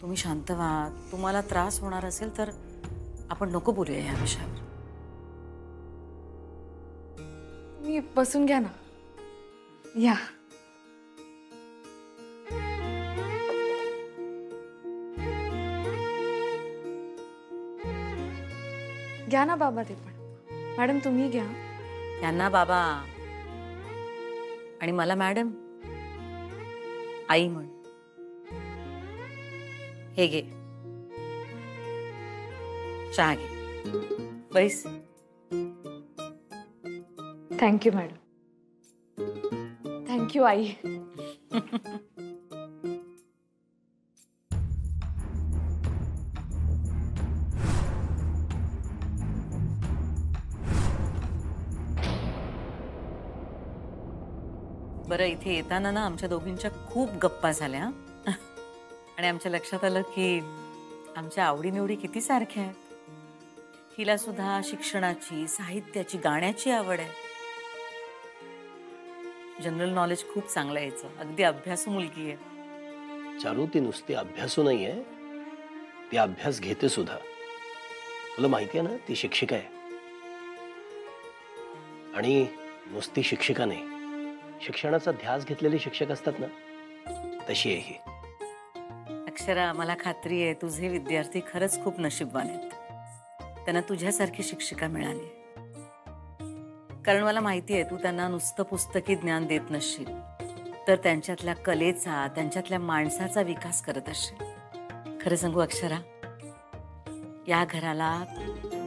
तुम्ही शांत व्हा. तुम्हाला त्रास होणार असेल तर आपण नको बोलूया या विषयावर. मी बसून घ्या ना. या. घ्या ना बाबा ते पण. मॅडम तुम्ही घ्या. यांना बाबा आणि मला मॅडम. आई म्हण. हे घे चहा घे. बैस. Thank you madam. थँक्यू आई. बरं इथे येताना ना आमच्या दोघींच्या खूप गप्पा झाल्या आणि आमच्या लक्षात आलं की आमच्या आवडीनिवडी किती सारख्या आहेत. हिला सुद्धा शिक्षणाची, साहित्याची, गाण्याची आवड आहे. जनरल नॉलेज खूप चांगलं यायचं. अगदी अभ्यासू मुलगी आहे. चारू ती नुसती अभ्यासू नाहीये, ती अभ्यास घेते सुद्धा. तुला माहिती आहे ना ती शिक्षिका आहे. आणि नुसती शिक्षिका नाही, शिक्षणाचा ध्यास घेतलेले शिक्षक असतात ना, तशी आहे ही. अक्षरा, मला खात्री आहे तुझे विद्यार्थी खरंच खूप नशीबवान आहेत. त्यांना तुझ्यासारखी शिक्षिका मिळाली. कारण मला माहिती आहे तू त्यांना नुसतं पुस्तकी ज्ञान देत नसशील, तर त्यांच्यातल्या कलेचा, त्यांच्यातल्या माणसाचा विकास करत असशील. खरं सांगू अक्षरा, या घराला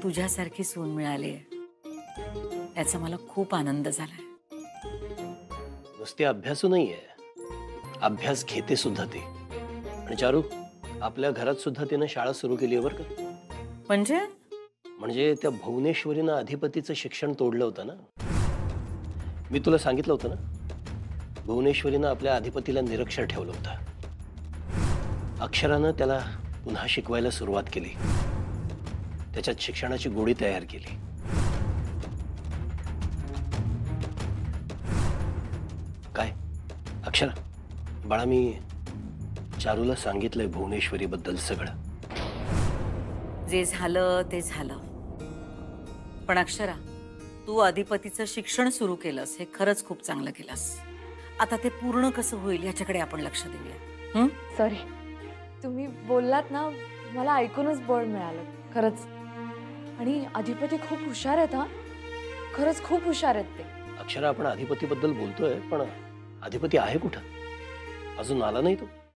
तुझ्यासारखी सून मिळाली आहे याचा मला खूप आनंद झालाय. नुसती अभ्यासू नाहीये, अभ्यास घेते सुद्धा ती. आणि चारू, आपल्या घरात सुद्धा तिने शाळा सुरू केली आहे बरं का. म्हणजे त्या भुवनेश्वरीनं अधिपतीचं शिक्षण तोडलं होतं ना. मी तुला सांगितलं होतं ना, भुवनेश्वरीनं आपल्या अधिपतीला निरक्षर ठेवलं होतं. अक्षरानं त्याला पुन्हा शिकवायला सुरुवात केली. त्याच्यात शिक्षणाची गोडी तयार केली. काय अक्षरा, बाळा, मी चारूला सांगितलंय भुवनेश्वरी बद्दल सगळं. जे झालं ते झालं. पण अक्षरा, तू अधिपतीचं शिक्षण सुरू केलंस हे खरंच खूप चांगलं केलंस. आता ते पूर्ण कसं होईल याच्याकडे आपण लक्ष देऊया. सॉरी, तुम्ही बोललात ना, मला ऐकूनच बळ मिळालं खरंच. आणि अधिपती खूप हुशार आहेत. हा, खरंच खूप हुशार आहेत ते. अक्षरा, आपण अधिपतीबद्दल बोलतोय, पण अधिपती आहे कुठं? अजून आला नाही तो.